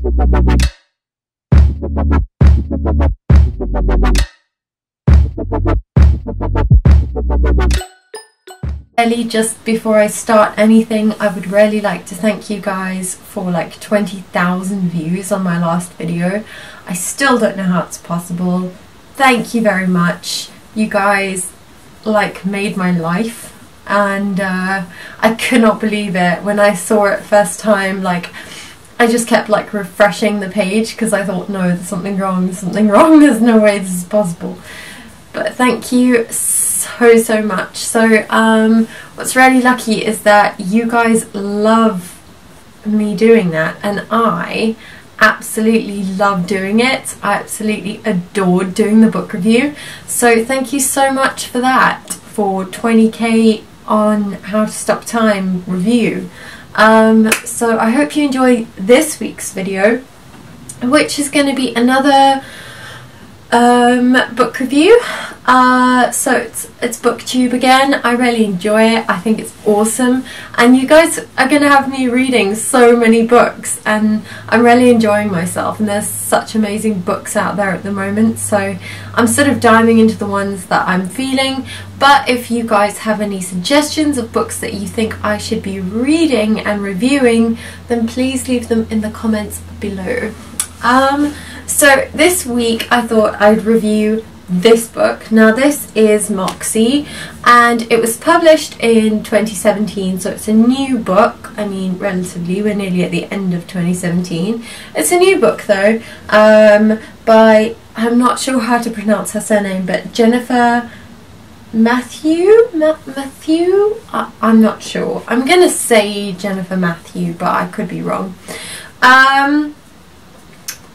Really, just before I start anything, I would really like to thank you guys for like 20,000 views on my last video. I still don't know how it's possible. Thank you very much. You guys like made my life, and I could not believe it when I saw it first time. Like, I just kept like refreshing the page because I thought, no, there's something wrong, there's no way this is possible. But thank you so much. So what's really lucky is that you guys love me doing that, and I absolutely love doing it. I absolutely adored doing the book review, so thank you so much for that, for 20k on How to Stop Time review. So I hope you enjoy this week's video, which is going to be another book review. So it's booktube again. I really enjoy it. I think it's awesome, and you guys are gonna have me reading so many books, and I'm really enjoying myself, and there's such amazing books out there at the moment, so I'm sort of diving into the ones that I'm feeling. But if you guys have any suggestions of books that you think I should be reading and reviewing, then please leave them in the comments below. So this week I thought I'd review this book. Now this is Moxie, and it was published in 2017, so it's a new book. I mean, relatively, we're nearly at the end of 2017. It's a new book though, by, I'm not sure how to pronounce her surname, but Jennifer Matthew? I'm not sure. I'm gonna say Jennifer Matthew, but I could be wrong.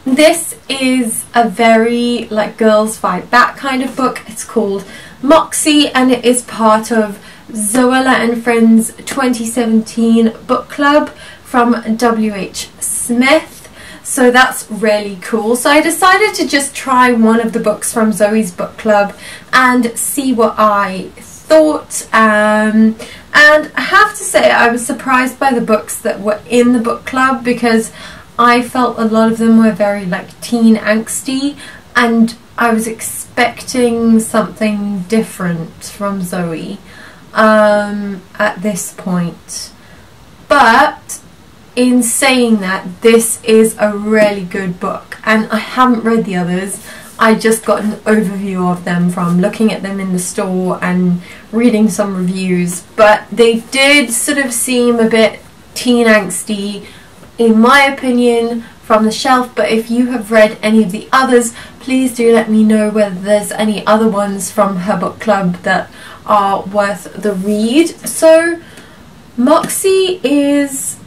This is a very like girls fight back kind of book. It's called Moxie, and it is part of Zoella and Friends 2017 book club from W.H. Smith. So that's really cool. So I decided to just try one of the books from Zoe's book club and see what I thought. And I have to say I was surprised by the books that were in the book club, because I felt a lot of them were very like teen angsty, and I was expecting something different from Zoe at this point. But in saying that, this is a really good book, and I haven't read the others. I just got an overview of them from looking at them in the store and reading some reviews, but they did sort of seem a bit teen angsty in my opinion from the shelf. But if you have read any of the others, please do let me know whether there's any other ones from her book club that are worth the read. So Moxie is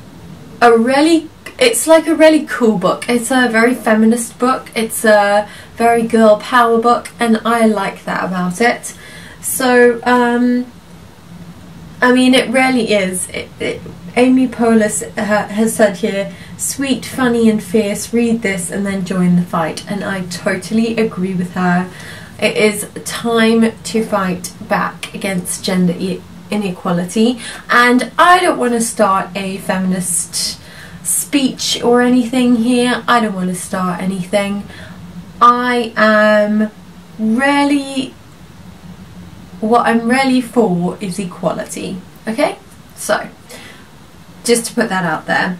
it's like a really cool book. It's a very feminist book. It's a very girl power book, and I like that about it. So I mean, it really is. Amy Poehler has said here, sweet, funny and fierce, read this and then join the fight, and I totally agree with her. It is time to fight back against gender inequality, and I don't want to start a feminist speech or anything here. I don't want to start anything. I am really, what I'm really for is equality, okay? So just to put that out there.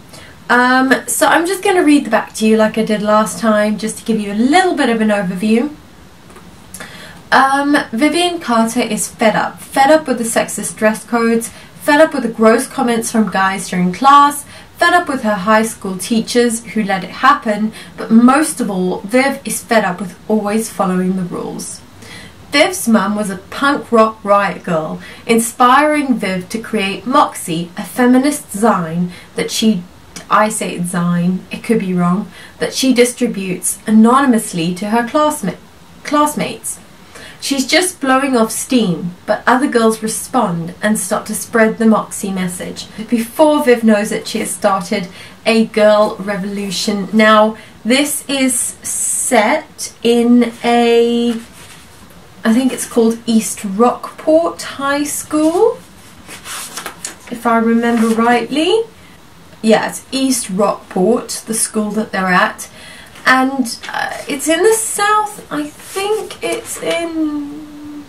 So I'm just going to read the back to you like I did last time, just to give you a little bit of an overview. Vivian Carter is fed up with the sexist dress codes, fed up with the gross comments from guys during class, fed up with her high school teachers who let it happen, but most of all, Viv is fed up with always following the rules. Viv's mum was a punk rock riot girl, inspiring Viv to create Moxie, a feminist zine that I say it's zine, it could be wrong, that she distributes anonymously to her classmates. She's just blowing off steam, but other girls respond and start to spread the Moxie message. Before Viv knows it, she has started a girl revolution. Now, this is set in I think it's called East Rockport High School, if I remember rightly. yeah, it's East Rockport, the school that they're at, and it's in the south. I think it's in,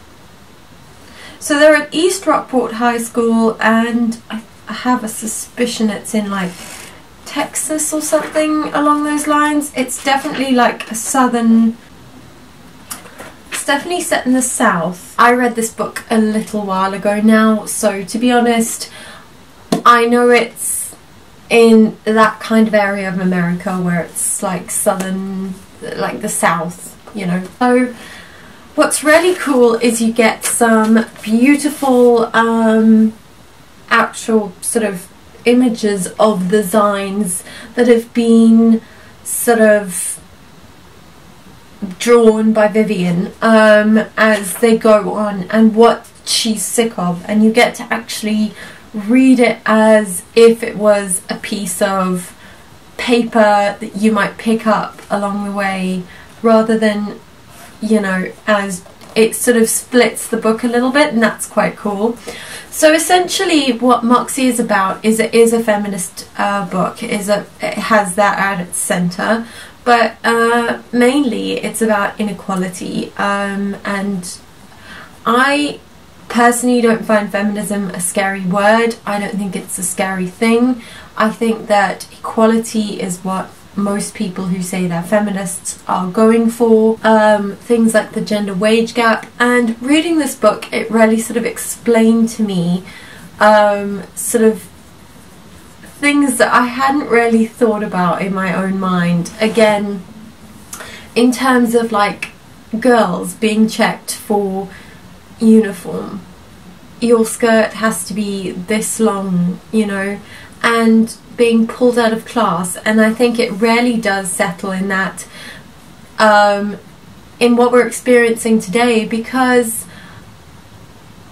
so they're at East Rockport High School, and I have a suspicion it's in like Texas or something along those lines. It's definitely like a southern, it's definitely set in the south. I read this book a little while ago now, so to be honest, I know it's in that kind of area of America where it's like southern, like the south, you know. So what's really cool is you get some beautiful actual sort of images of the designs that have been sort of drawn by Vivian as they go on, and what she's sick of, and you get to actually read it as if it was a piece of paper that you might pick up along the way, rather than, you know, as it sort of splits the book a little bit, and that's quite cool. So essentially what Moxie is about is it is a feminist book. It has that at its centre, but mainly it's about inequality, and I personally don't find feminism a scary word. I don't think it's a scary thing. I think that equality is what most people who say they're feminists are going for. Things like the gender wage gap, and reading this book, it really sort of explained to me sort of things that I hadn't really thought about in my own mind. Again, in terms of like girls being checked for uniform, your skirt has to be this long, you know, and being pulled out of class. And I think it really does settle in that in what we're experiencing today, because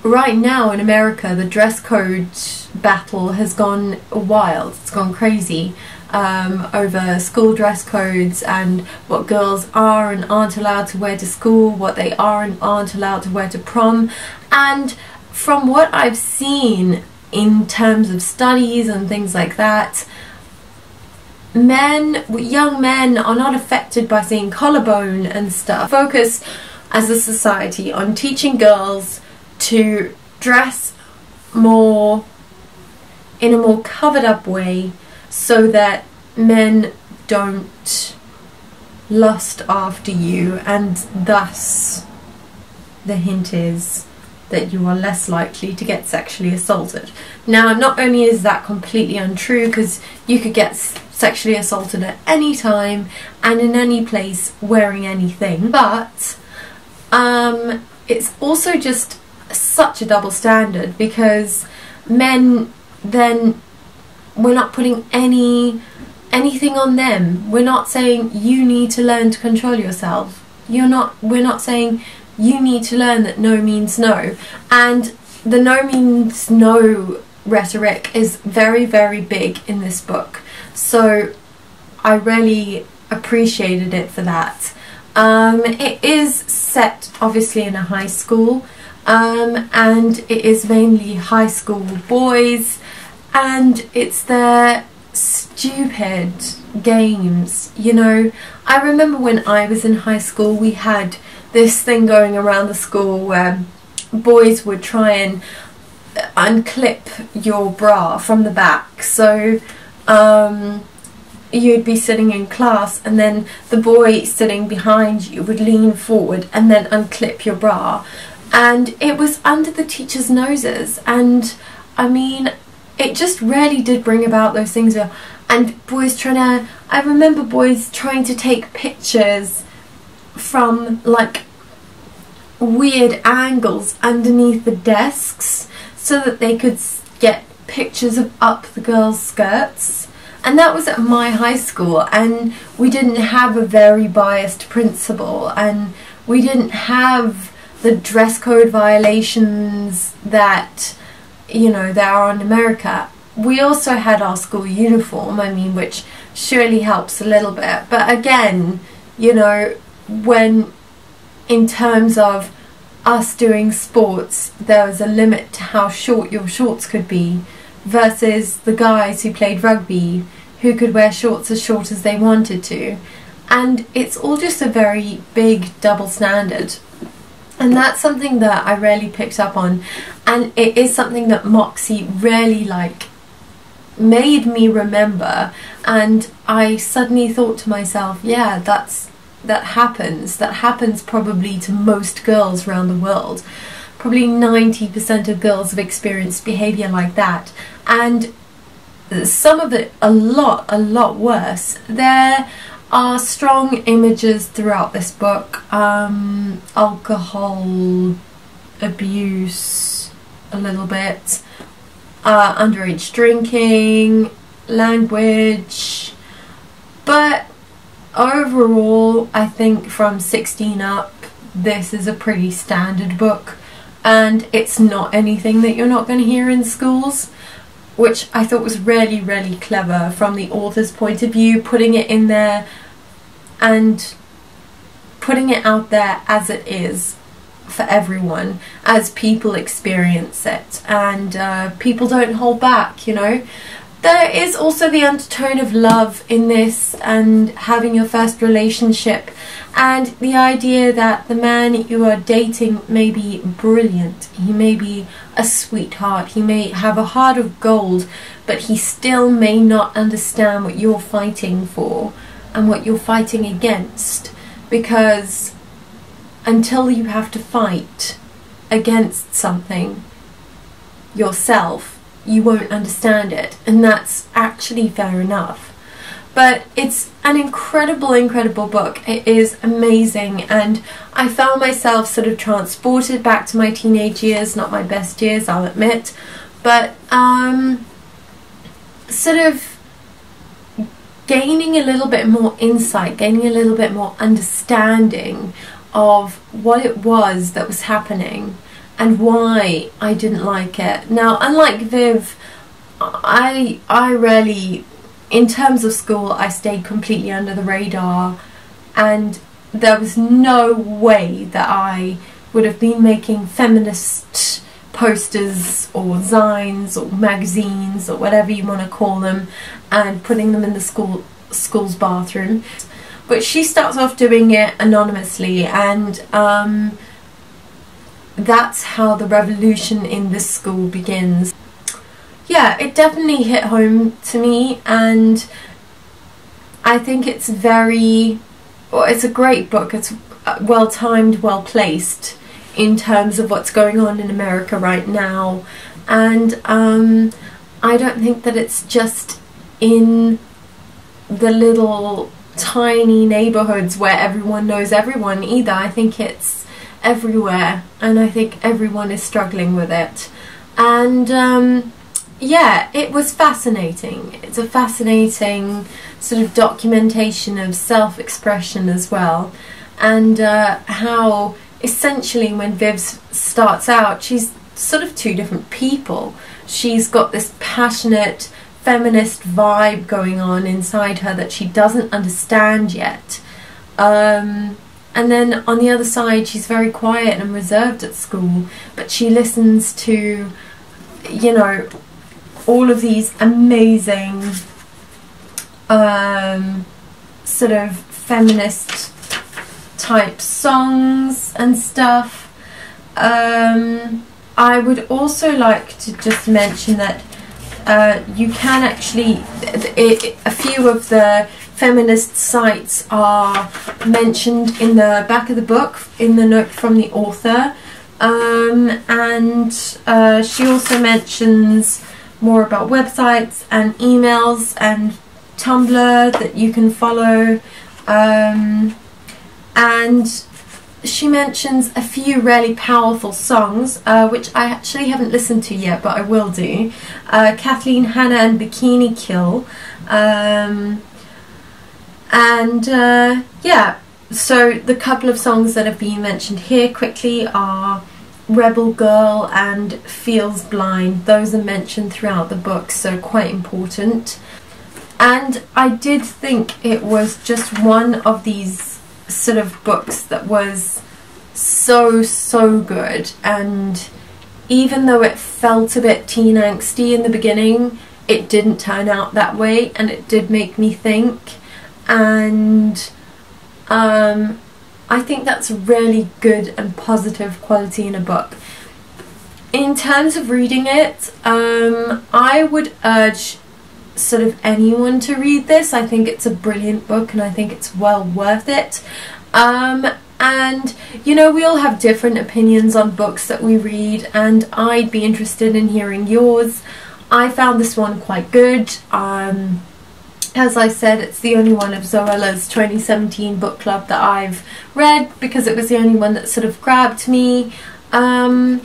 right now in America the dress code battle has gone wild. It's gone crazy over school dress codes and what girls are and aren't allowed to wear to school, what they are and aren't allowed to wear to prom. And from what I've seen in terms of studies and things like that, young men are not affected by seeing collarbone and stuff. Focus as a society on teaching girls to dress more in a more covered up way, so that men don't lust after you, and thus the hint is that you are less likely to get sexually assaulted. Now, not only is that completely untrue, because you could get sexually assaulted at any time and in any place wearing anything, but it's also just such a double standard, because men, then we're not putting anything on them. We're not saying you need to learn to control yourself. We're not saying you need to learn that no means no. And the no means no rhetoric is very, very big in this book. So I really appreciated it for that. It is set obviously in a high school, and it is mainly high school boys, and it's their stupid games, you know. I remember when I was in high school, we had this thing going around the school where boys would try and unclip your bra from the back. So you'd be sitting in class, and then the boy sitting behind you would lean forward and then unclip your bra, and it was under the teachers' noses. And I mean, it just really did bring about those things. And boys I remember boys trying to take pictures from like weird angles underneath the desks so that they could get pictures of up the girls' skirts. And that was at my high school, and we didn't have a very biased principal, and we didn't have the dress code violations that, you know, there are in America. We also had our school uniform, I mean, which surely helps a little bit. But again, you know, when in terms of us doing sports, there was a limit to how short your shorts could be, versus the guys who played rugby, who could wear shorts as short as they wanted to. And it's all just a very big double standard. And that's something that I really picked up on, and it is something that Moxie really made me remember. And I suddenly thought to myself, yeah, that happens probably to most girls around the world. Probably 90% of girls have experienced behaviour like that, and some of it a lot worse. There are strong images throughout this book. Alcohol abuse, a little bit, underage drinking, language, but overall I think from 16 up this is a pretty standard book, and it's not anything that you're not going to hear in schools, which I thought was really, really clever from the author's point of view, putting it in there and putting it out there as it is for everyone, as people experience it, and people don't hold back, you know. There is also the undertone of love in this, and having your first relationship, and the idea that the man you are dating may be brilliant, he may be a sweetheart, he may have a heart of gold, but he still may not understand what you're fighting for and what you're fighting against, because until you have to fight against something yourself, you won't understand it, and that's actually fair enough. But it's an incredible book. It is amazing, and I found myself sort of transported back to my teenage years, not my best years, I'll admit, but sort of gaining a little bit more insight, gaining a little bit more understanding of what it was that was happening and why I didn't like it. Now, unlike Viv, I really, in terms of school, I stayed completely under the radar, and there was no way that I would have been making feminist posters or zines or magazines or whatever you want to call them and putting them in the school's bathroom. But she starts off doing it anonymously, and that's how the revolution in this school begins. Yeah, it definitely hit home to me, and I think it's it's a great book. It's well timed, well placed in terms of what's going on in America right now, and I don't think that it's just in the little tiny neighborhoods where everyone knows everyone either. I think it's everywhere, and I think everyone is struggling with it. And yeah, it was fascinating. It's a fascinating sort of documentation of self-expression as well, and how essentially when Viv starts out, she's sort of two different people. She's got this passionate feminist vibe going on inside her that she doesn't understand yet, and then on the other side she's very quiet and reserved at school, but she listens to, you know, all of these amazing sort of feminist type songs and stuff. I would also like to just mention that you can actually, a few of the feminist sites are mentioned in the back of the book, in the note from the author, and she also mentions more about websites and emails and Tumblr that you can follow, and she mentions a few really powerful songs, which I actually haven't listened to yet, but I will do. Kathleen Hanna and Bikini Kill, yeah, so the couple of songs that have been mentioned here quickly are Rebel Girl and Feels Blind. Those are mentioned throughout the book, so quite important. And I did think it was just one of these sort of books that was so good, and even though it felt a bit teen angsty in the beginning, it didn't turn out that way, and it did make me think. And I think that's really good and positive quality in a book. In terms of reading it, I would urge sort of anyone to read this. I think it's a brilliant book, and I think it's well worth it. And you know, we all have different opinions on books that we read, and I'd be interested in hearing yours. I found this one quite good. As I said, it's the only one of Zoella's 2017 book club that I've read, because it was the only one that sort of grabbed me. And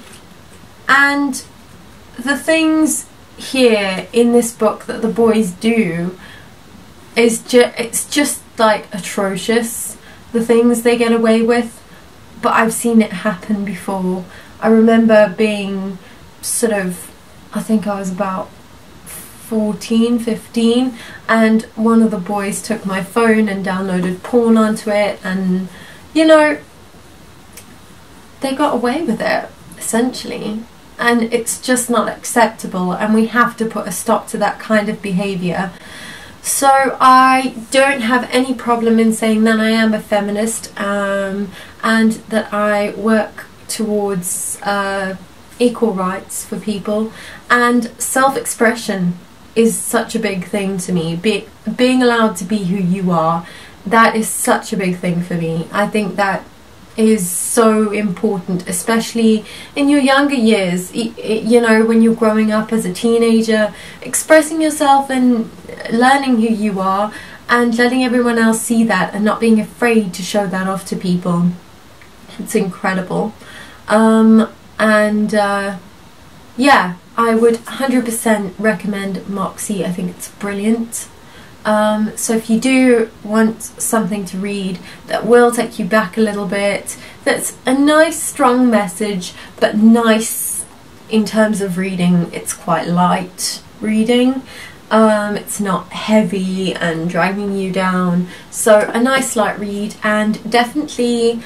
the things here in this book that the boys do is it's just like atrocious, the things they get away with, but I've seen it happen before. I remember being sort of, I think I was about 14, 15, and one of the boys took my phone and downloaded porn onto it, and you know, they got away with it essentially, and it's just not acceptable, and we have to put a stop to that kind of behaviour. So I don't have any problem in saying that I am a feminist, and that I work towards equal rights for people, and self-expression is such a big thing to me. Being allowed to be who you are, that is such a big thing for me. I think that is so important, especially in your younger years. You know, when you're growing up as a teenager, expressing yourself and learning who you are, and letting everyone else see that, and not being afraid to show that off to people. It's incredible. Yeah, I would 100% recommend Moxie. I think it's brilliant. So if you do want something to read that will take you back a little bit, that's a nice strong message, but nice in terms of reading, it's quite light reading. It's not heavy and dragging you down, so a nice light read, and definitely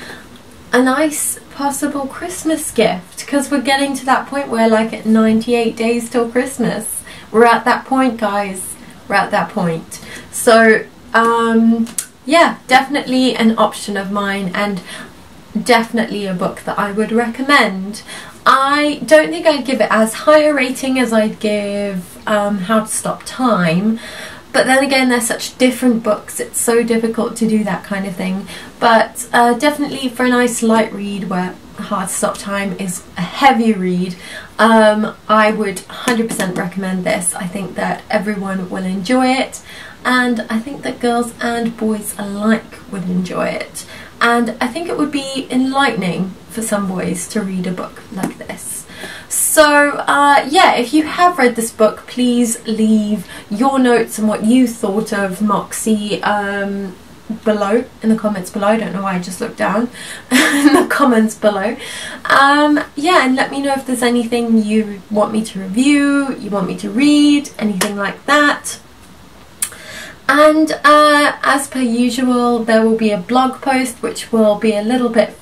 a nice possible Christmas gift, because we're getting to that point where, like, at 98 days till Christmas, we're at that point, guys. We're at that point. So yeah, definitely an option of mine, and definitely a book that I would recommend. I don't think I'd give it as high a rating as I'd give How to Stop Time, but then again, they're such different books, it's so difficult to do that kind of thing. But definitely for a nice light read, where How to Stop Time is a heavy read, I would 100% recommend this. I think that everyone will enjoy it, and I think that girls and boys alike would enjoy it. And I think it would be enlightening for some boys to read a book like this. So yeah, if you have read this book, please leave your notes and what you thought of Moxie below, in the comments below. I don't know why I just looked down. In the comments below. Yeah, and let me know if there's anything you want me to review, you want me to read, anything like that. And as per usual, there will be a blog post which will be a little bit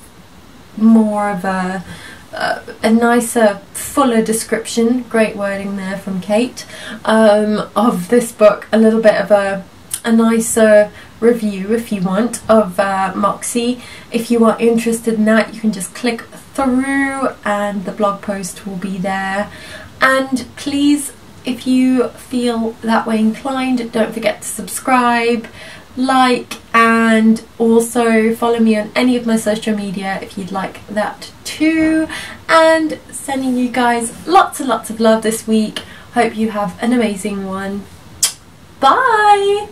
more of a nicer, fuller description, great wording there from Kate, of this book, a little bit of a nicer review, if you want, of Moxie. If you are interested in that, you can just click through and the blog post will be there. And please, if you feel that way inclined, don't forget to subscribe, like, and also follow me on any of my social media if you'd like that too. And sending you guys lots and lots of love this week. Hope you have an amazing one. Bye!